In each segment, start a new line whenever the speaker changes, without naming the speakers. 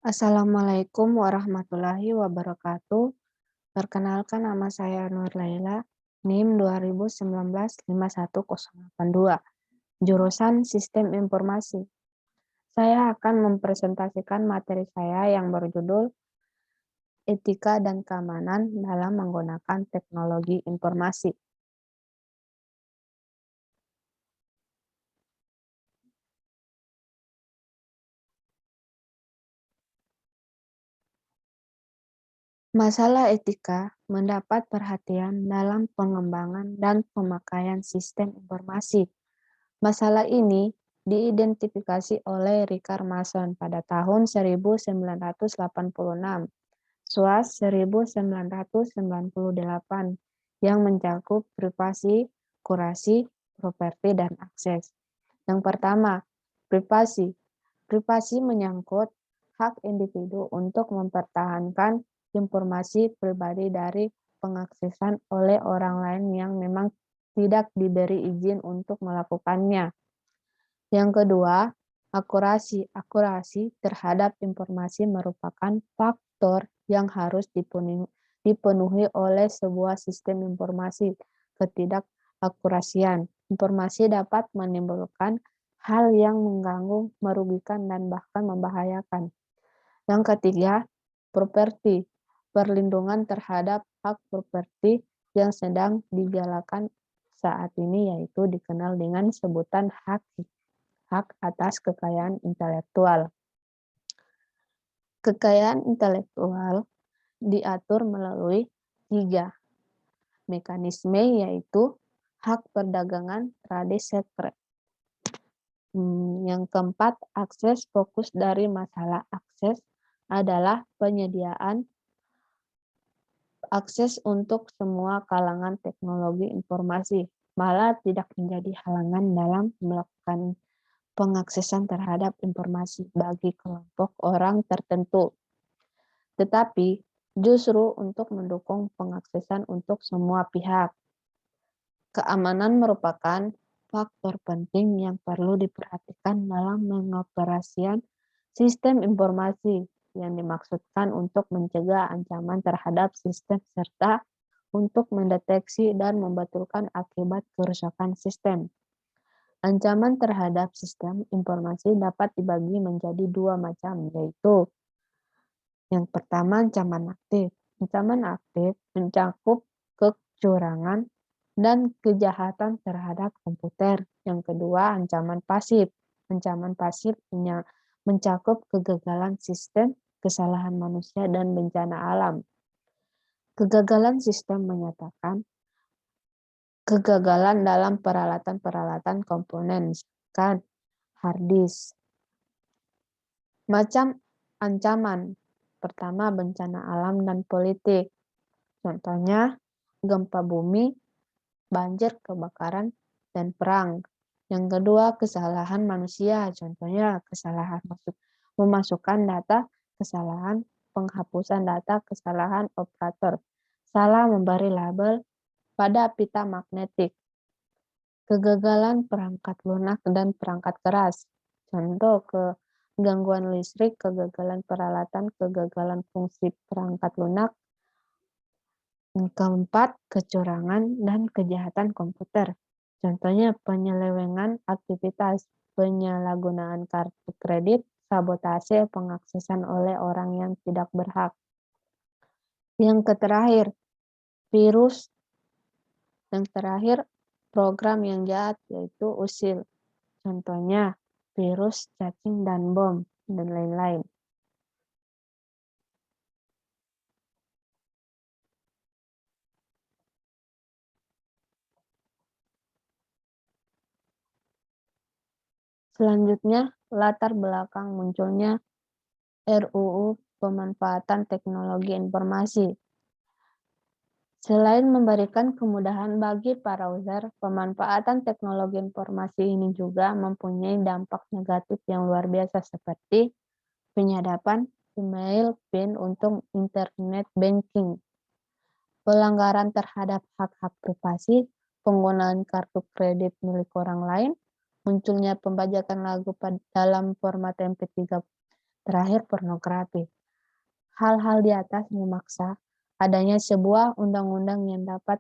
Assalamualaikum warahmatullahi wabarakatuh. Perkenalkan nama saya Nur Laila, NIM 2019 51082, jurusan Sistem Informasi. Saya akan mempresentasikan materi saya yang berjudul Etika dan Keamanan dalam Menggunakan Teknologi Informasi. Masalah etika mendapat perhatian dalam pengembangan dan pemakaian sistem informasi. Masalah ini diidentifikasi oleh Richard Mason pada tahun 1986, SWAS 1998, yang mencakup privasi, kurasi, properti, dan akses. Yang pertama, privasi. Privasi menyangkut hak individu untuk mempertahankan informasi pribadi dari pengaksesan oleh orang lain yang memang tidak diberi izin untuk melakukannya. Yang kedua, akurasi. Akurasi terhadap informasi merupakan faktor yang harus dipenuhi oleh sebuah sistem informasi. Ketidakakurasian informasi dapat menimbulkan hal yang mengganggu, merugikan, dan bahkan membahayakan. Yang ketiga, properti. Perlindungan terhadap hak properti yang sedang digalakan saat ini yaitu dikenal dengan sebutan hak atas kekayaan intelektual. Kekayaan intelektual diatur melalui 3 mekanisme, yaitu hak perdagangan trade secret. Yang keempat, akses. Fokus dari masalah akses adalah penyediaan akses untuk semua kalangan teknologi informasi, malah tidak menjadi halangan dalam melakukan pengaksesan terhadap informasi bagi kelompok orang tertentu, tetapi justru untuk mendukung pengaksesan untuk semua pihak. Keamanan merupakan faktor penting yang perlu diperhatikan dalam mengoperasikan sistem informasi yang dimaksudkan untuk mencegah ancaman terhadap sistem serta untuk mendeteksi dan membetulkan akibat kerusakan sistem. Ancaman terhadap sistem informasi dapat dibagi menjadi 2 macam, yaitu yang pertama, ancaman aktif. Ancaman aktif mencakup kecurangan dan kejahatan terhadap komputer. Yang kedua, ancaman pasif. Ancaman pasif mencakup kegagalan sistem, kesalahan manusia, dan bencana alam. Kegagalan sistem menyatakan kegagalan dalam peralatan-peralatan komponen, misalkan hard disk. Macam ancaman. Pertama, bencana alam dan politik. Contohnya, gempa bumi, banjir, kebakaran, dan perang. Yang kedua, kesalahan manusia. Contohnya, kesalahan memasukkan data, kesalahan penghapusan data, kesalahan operator, salah memberi label pada pita magnetik. Kegagalan perangkat lunak dan perangkat keras. Contoh gangguan listrik, kegagalan peralatan, kegagalan fungsi perangkat lunak. Yang keempat, kecurangan dan kejahatan komputer. Contohnya penyelewengan aktivitas, penyalahgunaan kartu kredit, sabotase, pengaksesan oleh orang yang tidak berhak. Yang terakhir, virus. Yang terakhir, program yang jahat, yaitu usil. Contohnya virus, cacing, dan bom, dan lain-lain. Selanjutnya, latar belakang munculnya RUU Pemanfaatan Teknologi Informasi. Selain memberikan kemudahan bagi para user, pemanfaatan teknologi informasi ini juga mempunyai dampak negatif yang luar biasa seperti penyadapan email PIN untuk internet banking, pelanggaran terhadap hak-hak privasi, penggunaan kartu kredit milik orang lain, munculnya pembajakan lagu dalam format MP3 Terakhir, pornografi. Hal-hal di atas memaksa adanya sebuah undang-undang yang dapat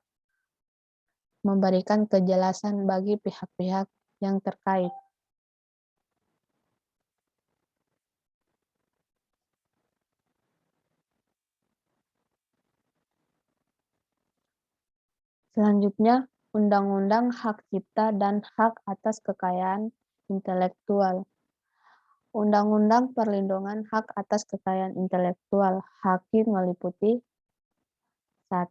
memberikan kejelasan bagi pihak-pihak yang terkait. Selanjutnya, Undang-Undang Hak Cipta dan Hak Atas Kekayaan Intelektual. Undang-Undang Perlindungan Hak Atas Kekayaan Intelektual (HAKI) meliputi 1.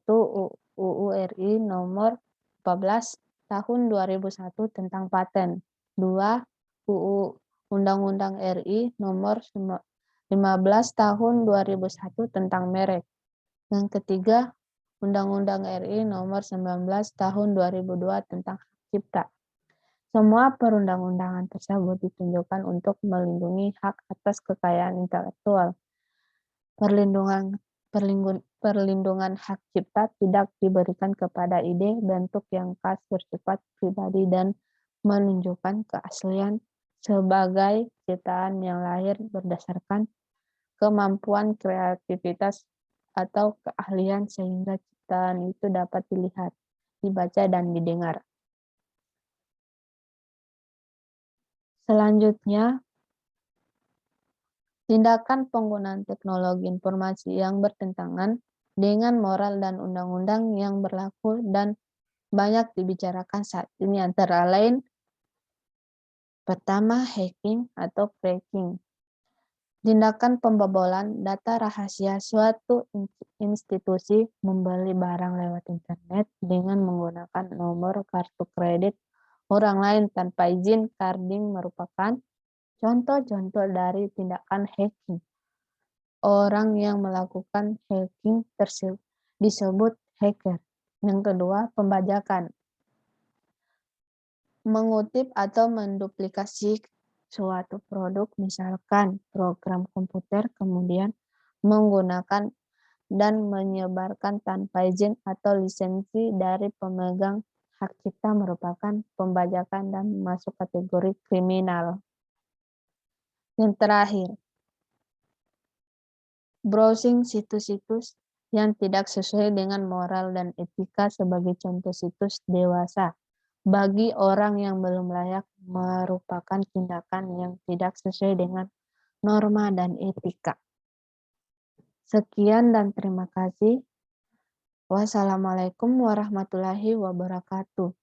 UU RI nomor 14 tahun 2001 tentang paten. 2. Undang-Undang RI nomor 15 tahun 2001 tentang merek. Yang ketiga, Undang-Undang RI nomor 19 tahun 2002 tentang hak cipta. Semua perundang-undangan tersebut ditunjukkan untuk melindungi hak atas kekayaan intelektual. Perlindungan hak cipta tidak diberikan kepada ide, bentuk yang khas bersifat pribadi dan menunjukkan keaslian sebagai ciptaan yang lahir berdasarkan kemampuan kreativitas atau keahlian sehingga ciptaan itu dapat dilihat, dibaca, dan didengar. Selanjutnya, tindakan penggunaan teknologi informasi yang bertentangan dengan moral dan undang-undang yang berlaku dan banyak dibicarakan saat ini antara lain: pertama, hacking atau cracking. Tindakan pembobolan data rahasia suatu institusi membeli barang lewat internet dengan menggunakan nomor kartu kredit orang lain tanpa izin carding merupakan contoh-contoh dari tindakan hacking. Orang yang melakukan hacking tersebut disebut hacker. Yang kedua, pembajakan. Mengutip atau menduplikasi suatu produk, misalkan program komputer, kemudian menggunakan dan menyebarkan tanpa izin atau lisensi dari pemegang hak cipta merupakan pembajakan dan masuk kategori kriminal. Yang terakhir, browsing situs-situs yang tidak sesuai dengan moral dan etika sebagai contoh situs dewasa bagi orang yang belum layak merupakan tindakan yang tidak sesuai dengan norma dan etika. Sekian dan terima kasih. Wassalamualaikum warahmatullahi wabarakatuh.